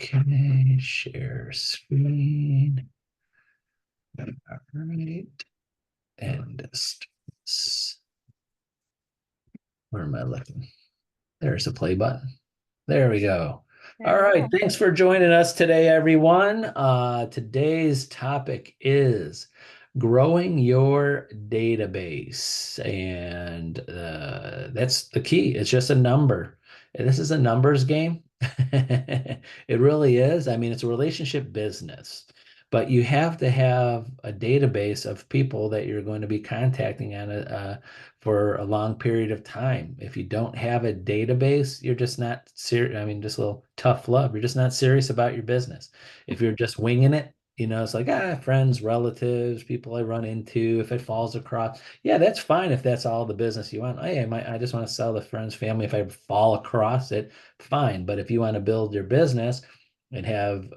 Okay, share screen. All right. And where am I looking? There's a play button. There we go. All There we right. go. Thanks for joining us today, everyone. Today's topic is growing your database. And that's the key. It's just a number. This is a numbers game. It really is. I mean, it's a relationship business, but you have to have a database of people that you're going to be contacting for a long period of time. If you don't have a database, you're just not serious. I mean, just a little tough love. You're just not serious about your business. If you're just winging it, it's like, friends, relatives, people I run into, if it falls across, yeah, that's fine if that's all the business you want. Hey, I just want to sell to friends, family. If I fall across it, fine. But if you want to build your business and have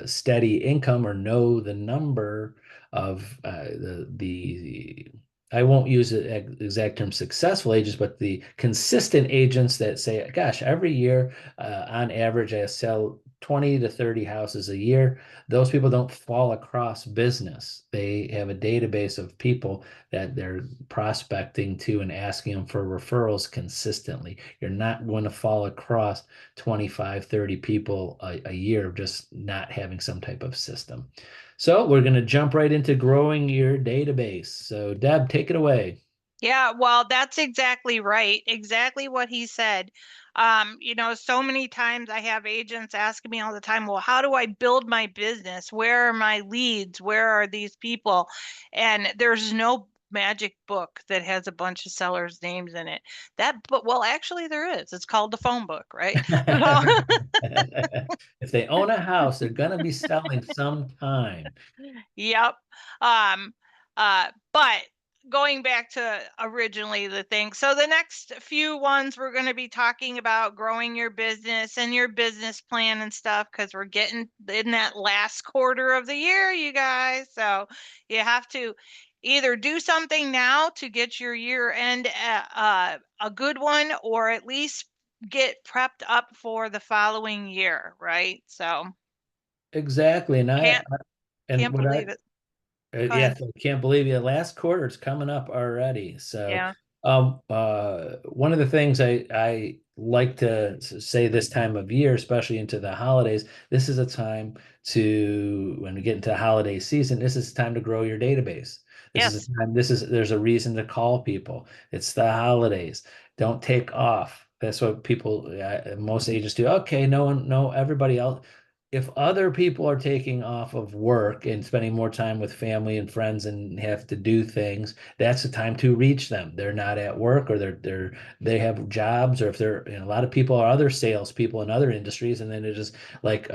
steady income or know the number of the I won't use the exact term successful agents, but the consistent agents that say, gosh, every year, on average, I sell 20 to 30 houses a year. Those people don't fall across business. They have a database of people that they're prospecting to and asking them for referrals consistently. You're not going to fall across 25, 30 people a year just not having some type of system. So we're going to jump right into growing your database. So Deb, take it away. Yeah, well, that's exactly right. Exactly what he said. So many times I have agents asking me all the time, well, how do I build my business? Where are my leads? Where are these people? And there's no magic book that has a bunch of sellers' names in it. But well, actually there is. It's called the phone book, right? If they own a house, they're going to be selling sometime. Yep. Um, but going back to originally the thing, so the next few ones we're going to be talking about growing your business and your business plan and stuff because we're getting in that last quarter of the year, you guys. So you have to either do something now to get your year end a good one, or at least get prepped up for the following year, right? So Exactly. And I can't and can't what I believe it. Go ahead. yes, I can't believe it. Last quarter is coming up already. So, Yeah. one of the things I like to say this time of year, especially into the holidays, this is a time when we get into the holiday season, this is time to grow your database. This is a Yes. time, there's a reason to call people. It's the holidays. Don't take off. That's what most agents do. Okay, no, everybody else, if other people are taking off of work and spending more time with family and friends and have to do things, that's the time to reach them. They're not at work, or they have jobs, or if a lot of people are other salespeople in other industries, and then it is like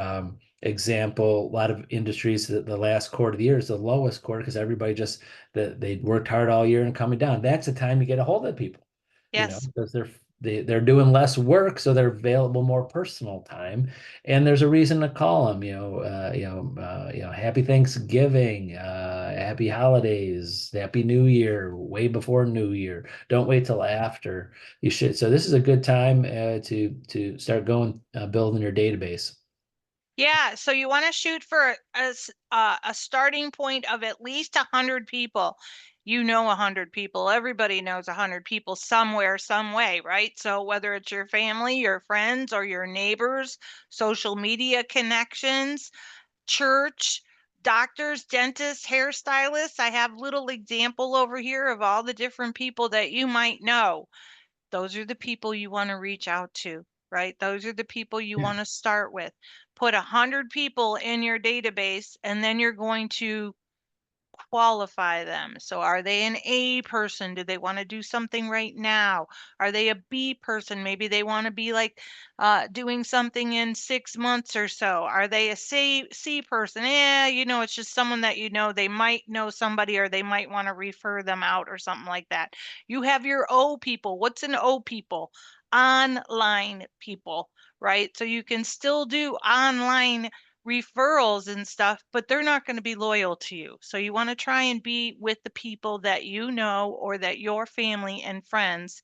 example, a lot of industries the last quarter of the year is the lowest quarter because everybody just they worked hard all year and coming down. That's the time to get a hold of people, Yes. because they're doing less work, so they're available more personal time, and there's a reason to call them. Happy Thanksgiving, happy holidays, happy New Year, way before New Year. Don't wait till after. You should. So this is a good time to start going building your database. Yeah. So you want to shoot for a starting point of at least 100 people. 100 people. Everybody knows 100 people somewhere, some way, right? So whether it's your family, your friends, or your neighbors, social media connections, church, doctors, dentists, hairstylists. I have little example over here of all the different people that you might know. Those are the people you want to reach out to, right? Those are the people you Yeah. want to start with. Put 100 people in your database, and then you're going to qualify them. So are they an A person? Do they want to do something right now? Are they a B person? Maybe they want to be like doing something in 6 months or so. Are they a C person? Yeah, it's just someone that they might know somebody, or they might want to refer them out or something like that. You have your O people. What's an O people? Online people, right? So you can still do online referrals and stuff, but they're not going to be loyal to you. So you want to try and be with the people that you know or that your family and friends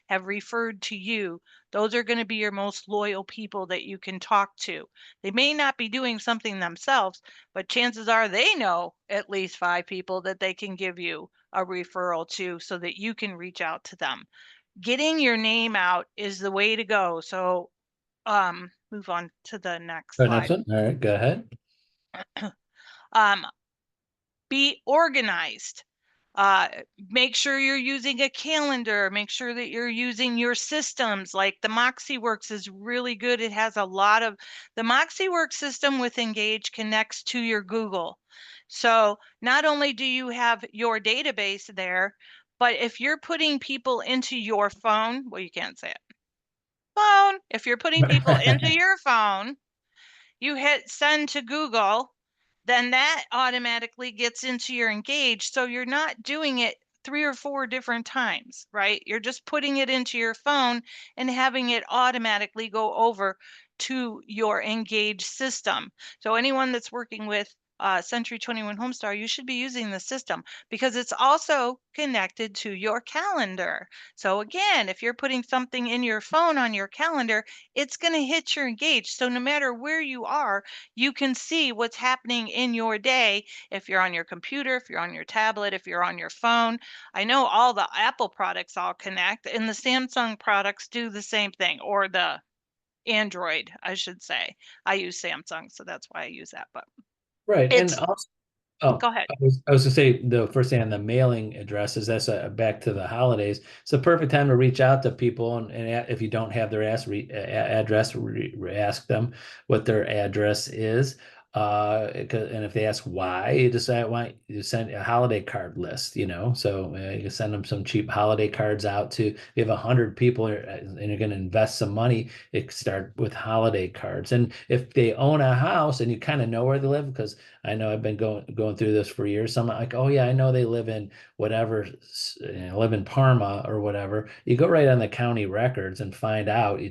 have referred to you. Those are going to be your most loyal people that you can talk to. They may not be doing something themselves, but chances are they know at least 5 people that they can give you a referral to so that you can reach out to them. Getting your name out is the way to go. So move on to the next slide. Next one. All right, go ahead. Um, be organized. Uh, make sure you're using a calendar. Make sure that you're using your systems. Like the MoxieWorks is really good. It has a lot of the MoxieWorks system with Engage connects to your Google. So not only do you have your database there, but if you're putting people into your phone, well, you can't say it. Phone. If you're putting people into your phone, you hit send to Google, then that automatically gets into your Engage. So you're not doing it 3 or 4 different times, right? You're just putting it into your phone and having it automatically go over to your Engage system. So anyone that's working with Century 21 Homestar, you should be using the system because it's also connected to your calendar. So again, if you're putting something in your phone on your calendar, it's going to hit your Engage. So no matter where you are, you can see what's happening in your day if you're on your computer, if you're on your tablet, if you're on your phone. I know all the Apple products all connect, and the Samsung products do the same thing, or the Android, I should say. I use Samsung, so that's why I use that. But Right. And it's also, oh, go ahead. I was gonna say the first thing on the mailing addresses, that's back to the holidays. It's a perfect time to reach out to people and if you don't have their address, ask them what their address is. And if they ask why, you decide why you send a holiday card list, So you can send them some cheap holiday cards out to, if you have 100 people and you're going to invest some money, it start with holiday cards. And if they own a house and you kind of know where they live, because I know I've been going through this for years. So I'm like, oh yeah, I know they live in whatever, live in Parma or whatever. You go right on the county records and find out.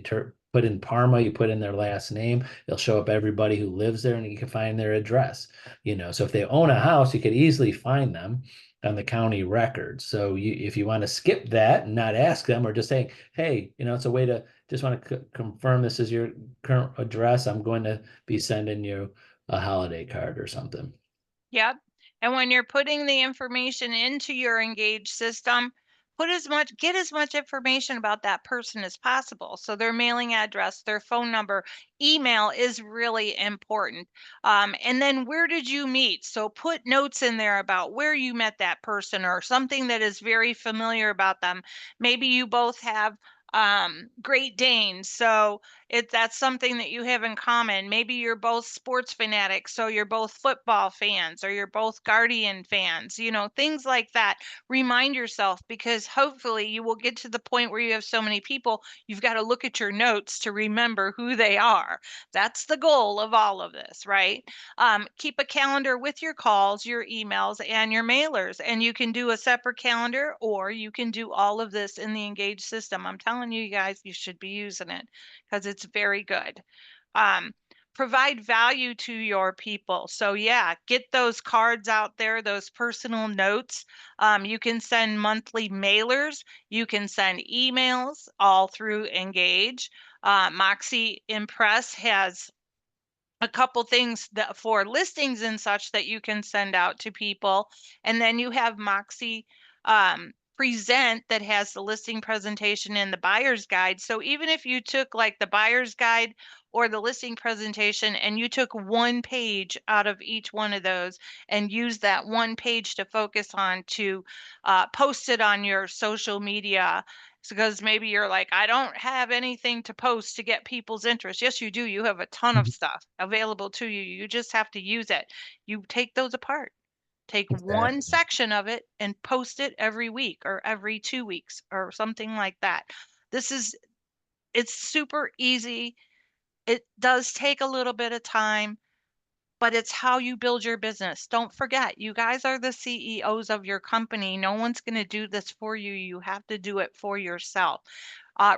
Put in Parma, you put in their last name. They'll show up everybody who lives there, and you can find their address. So if they own a house, you could easily find them on the county records. So if you want to skip that and not ask them, or just say, hey, it's a way to just want to confirm this is your current address. I'm going to be sending you a holiday card or something. Yep. And when you're putting the information into your Engage system, get as much information about that person as possible. So their mailing address, their phone number, email is really important. And then where did you meet? So put notes in there about where you met that person or something that is very familiar about them. Maybe you both have Great Danes, so that's something that you have in common. Maybe you're both sports fanatics, so you're both football fans, or you're both Guardian fans, things like that. Remind yourself, because hopefully you will get to the point where you have so many people, you've got to look at your notes to remember who they are. That's the goal of all of this, right? Keep a calendar with your calls, your emails, and your mailers, and you can do a separate calendar, or you can do all of this in the Engage system. I'm telling you guys, you should be using it because it's very good. Provide value to your people. So yeah, get those cards out there, those personal notes. You can send monthly mailers. You can send emails all through Engage. Moxie Impress has a couple things that for listings and such that you can send out to people. And then you have Moxie Present that has the listing presentation and the buyer's guide. So even if you took like the buyer's guide or the listing presentation and you took one page out of each one of those and use that one page to focus on to post it on your social media, because maybe you're like, I don't have anything to post to get people's interest. Yes, you do. You have a ton of stuff available to you. You just have to use it. You take those apart. Take one Exactly. section of it and post it every week or every 2 weeks or something like that. It's super easy. It does take a little bit of time, but it's how you build your business. Don't forget, you guys are the CEOs of your company. No one's going to do this for you. You have to do it for yourself.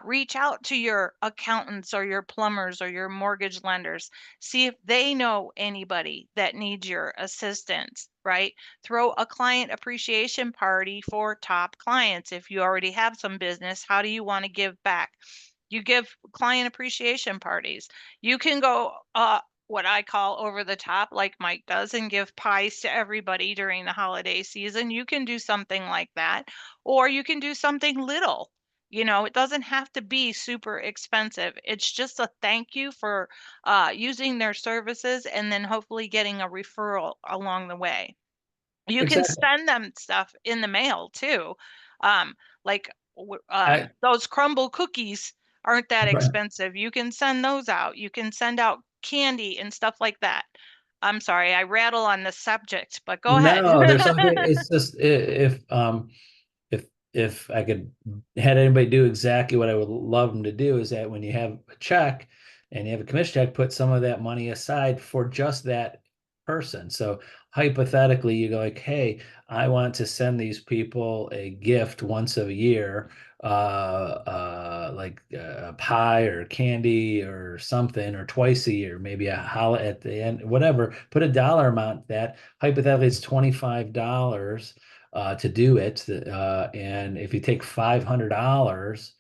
Reach out to your accountants or your plumbers or your mortgage lenders. See if they know anybody that needs your assistance, right? Throw a client appreciation party for top clients. If you already have some business, how do you want to give back? You give client appreciation parties. You can go what I call over the top, like Mike does, and give pies to everybody during the holiday season. You can do something like that, or you can do something little. You know, it doesn't have to be super expensive. It's just a thank you for using their services and then hopefully getting a referral along the way. You can Exactly. send them stuff in the mail too. Um, like I, those crumble cookies aren't that right. expensive. You can send those out. You can send out candy and stuff like that. I'm sorry, I rattle on the subject, but go ahead. No, there's something. It's just if if I could had anybody do exactly what I would love them to do is that when you have a check and you have a commission check, put some of that money aside for just that person. So hypothetically, you go like, hey, I want to send these people a gift once a year, like a pie or candy or something, or twice a year, maybe a holiday at the end, whatever. Put a dollar amount that hypothetically it's $25 to do it. And if you take $500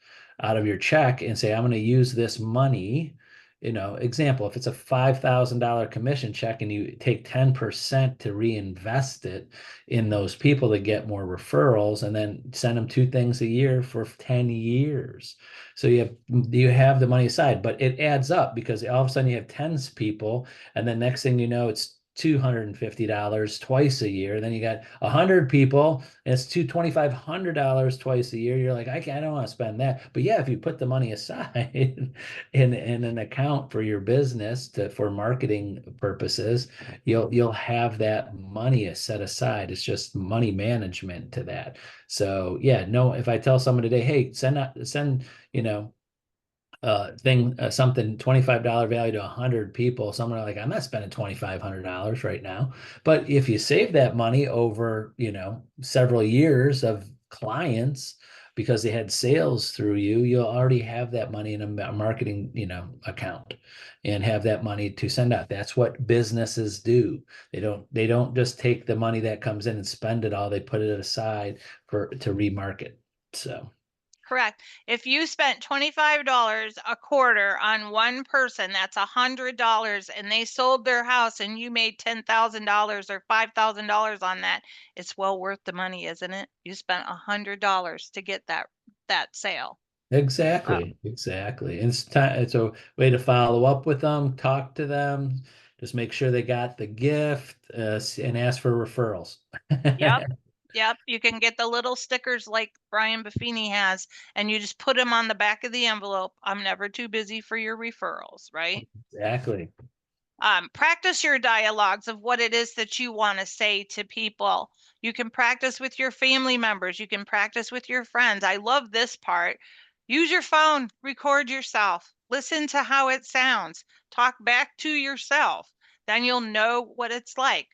out of your check and say, I'm going to use this money, example, if it's a $5,000 commission check and you take 10% to reinvest it in those people to get more referrals and then send them two things a year for 10 years. So you have the money aside, but it adds up because all of a sudden you have tens people, and then next thing you know, it's $250 twice a year. Then you got 100 people, and it's $2,500 twice a year. You're like, I don't want to spend that. But yeah, if you put the money aside in an account for your business for marketing purposes, you'll have that money set aside. It's just money management to that. So yeah, no, if I tell someone today, hey, send, you know, something $25 value to 100 people, someone like, I'm not spending $2,500 right now. But if you save that money over several years of clients because they had sales through you, you'll already have that money in a marketing account and have that money to send out. That's what businesses do. They don't just take the money that comes in and spend it all. They put it aside to remarket. So Correct. If you spent $25 a quarter on one person, that's $100, and they sold their house and you made $10,000 or $5,000 on that, it's well worth the money, isn't it? You spent $100 to get that sale. Oh, exactly. And it's a way to follow up with them, talk to them, just make sure they got the gift, and ask for referrals. yep. Yep, you can get the little stickers like Brian Buffini has, and you just put them on the back of the envelope. I'm never too busy for your referrals, right? Exactly. Practice your dialogues of what it is that you want to say to people. You can practice with your family members. You can practice with your friends. I love this part. Use your phone, record yourself, listen to how it sounds, talk back to yourself. Then you'll know what it's like.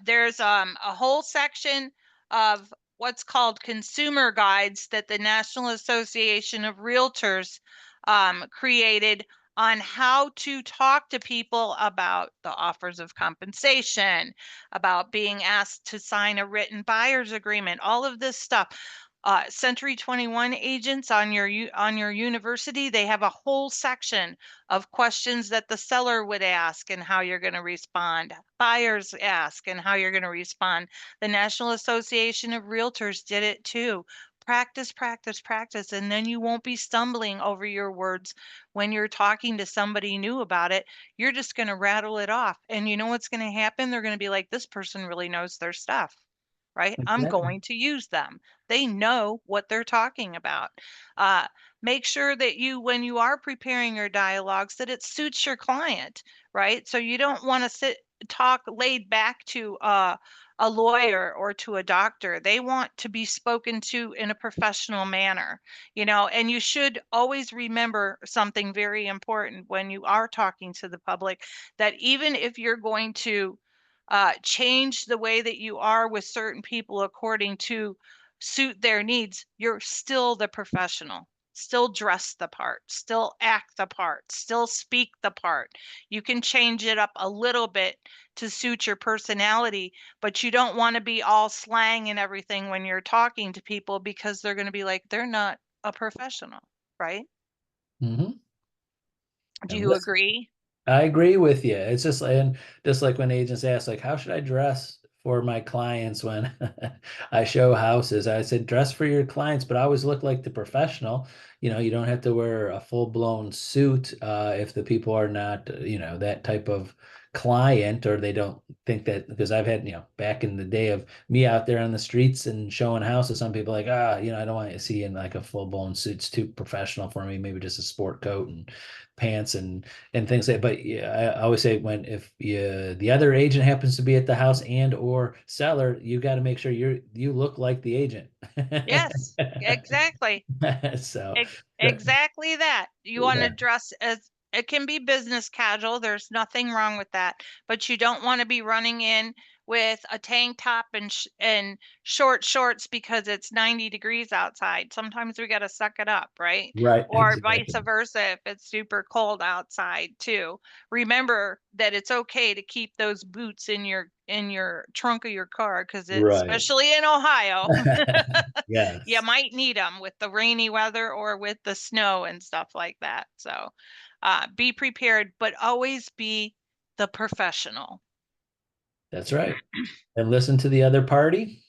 There's a whole section of what's called consumer guides that the National Association of Realtors created on how to talk to people about the offers of compensation, about being asked to sign a written buyer's agreement, all of this stuff. Century 21 agents on your university, they have a whole section of questions that the seller would ask and how you're going to respond. Buyers ask and how you're going to respond. The National Association of Realtors did it too. Practice, practice, practice, and then you won't be stumbling over your words when you're talking to somebody new about it. You're just going to rattle it off. And you know what's going to happen? They're going to be like, this person really knows their stuff, right? I'm Exactly. going to use them. They know what they're talking about. Uh, Make sure that when you are preparing your dialogues, that it suits your client, right? So you don't want to talk laid back to a lawyer or to a doctor. They want to be spoken to in a professional manner, and you should always remember something very important when you are talking to the public, that even if you're going to change the way that you are with certain people according to suit their needs, you're still the professional. still dress the part, still act the part, still speak the part. You can change it up a little bit to suit your personality, but you don't want to be all slang and everything when you're talking to people, because they're going to be like, they're not a professional, right? Mhm. Do And you listen, agree? I agree with you. It's just and just like when agents ask, like, how should I dress for my clients when I show houses? I said, dress for your clients, but always look like the professional. You don't have to wear a full-blown suit if the people are not, that type of client, or they don't think that, because I've had, back in the day of me out there on the streets and showing houses, some people like, I don't want to see you in like a full-blown suit. It's too professional for me. Maybe just a sport coat and pants and things like. But yeah, I always say, when if the other agent happens to be at the house and or seller, you got to make sure you look like the agent. Yes, exactly. So Exactly that. You want to yeah, dress as, it can be business casual. There's nothing wrong with that, but you don't want to be running in with a tank top and short shorts because it's 90 degrees outside. Sometimes we got to suck it up, right? right, Or vice exactly, versa if it's super cold outside too. Remember that it's okay to keep those boots in your trunk of your car, because right. especially in Ohio, you Yes, might need them with the rainy weather or with the snow and stuff like that. So be prepared, but always be the professional. that's right. And listen to the other party.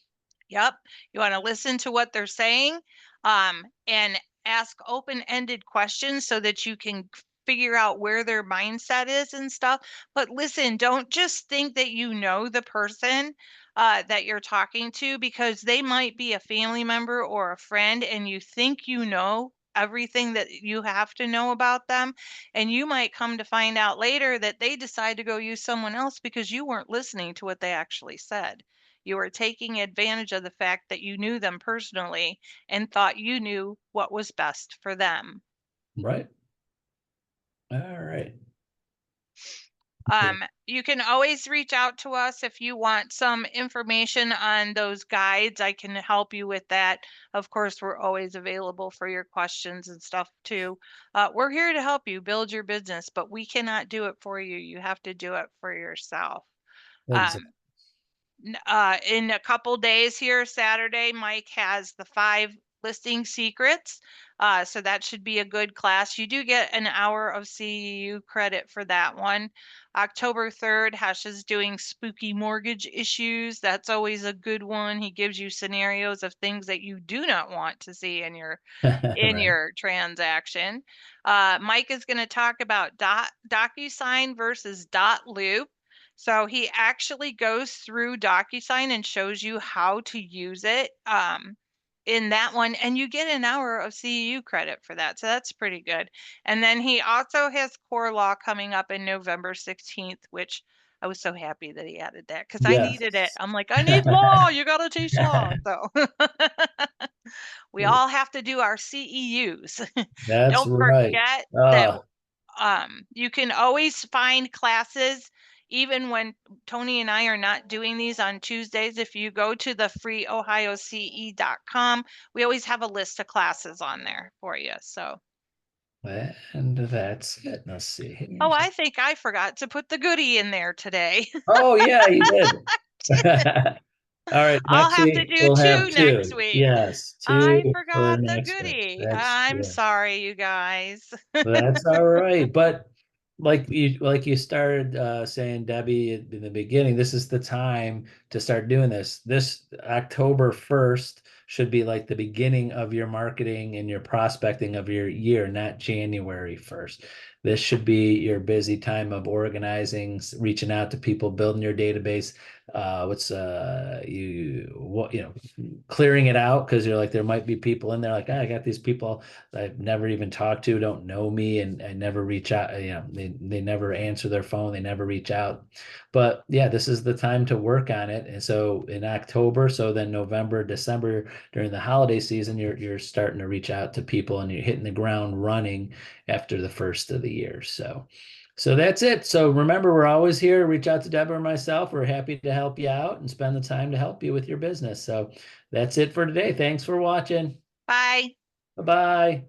Yep. You want to listen to what they're saying, and ask open-ended questions so that you can figure out where their mindset is and stuff. But listen, don't just think that you know the person that you're talking to, because they might be a family member or a friend, and you think you know everything that you have to know about them. And you might come to find out later that they decide to go use someone else because you weren't listening to what they actually said. You were taking advantage of the fact that you knew them personally and thought you knew what was best for them. Right. All right. You can always reach out to us if you want some information on those guides. I can help you with that. Of course, we're always available for your questions and stuff too. We're here to help you build your business, but we cannot do it for you. You have to do it for yourself. Um, Exactly. in a couple days here, Saturday, Mike has the 5 listing secrets. So that should be a good class. You do get an hour of CEU credit for that one. October 3rd, Hash is doing spooky mortgage issues. That's always a good one. He gives you scenarios of things that you do not want to see in your Right. transaction. Mike is going to talk about DocuSign versus Loop. So he actually goes through DocuSign and shows you how to use it in that one, and you get an hour of CEU credit for that. So that's pretty good. And then he also has Core Law coming up in November 16th, which I was so happy that he added that because I Yes. needed it. I'm like, I need law. You got to teach law. So we all have to do our CEUs. That's Don't right. forget that Uh, you can always find classes even when Tony and I are not doing these on Tuesdays. If you go to the freeohioce.com, we always have a list of classes on there for you. So, and that's it. Let's see oh, here. I think I forgot to put the goodie in there today. Oh yeah, you did. All right, I'll next have to week do we'll have two next two. week. Yes, two I for forgot the next week. goodie. That's I'm yeah. sorry, you guys. That's all right. But like you started saying, Debbie, in the beginning, this is the time to start doing this. This October 1st should be like the beginning of your marketing and your prospecting of your year, not January 1st. This should be your busy time of organizing, reaching out to people, building your database. What's clearing it out, because you're like, there might be people in there like, I got these people I've never even talked to, don't know me, and I never reach out. They never answer their phone, they never reach out. But yeah, this is the time to work on it. And so in October, so then November, December, during the holiday season, you're starting to reach out to people and you're hitting the ground running after the first of the year. So that's it. So remember, we're always here. Reach out to Deborah or myself. We're happy to help you out and spend the time to help you with your business. So that's it for today. Thanks for watching. Bye. Bye bye.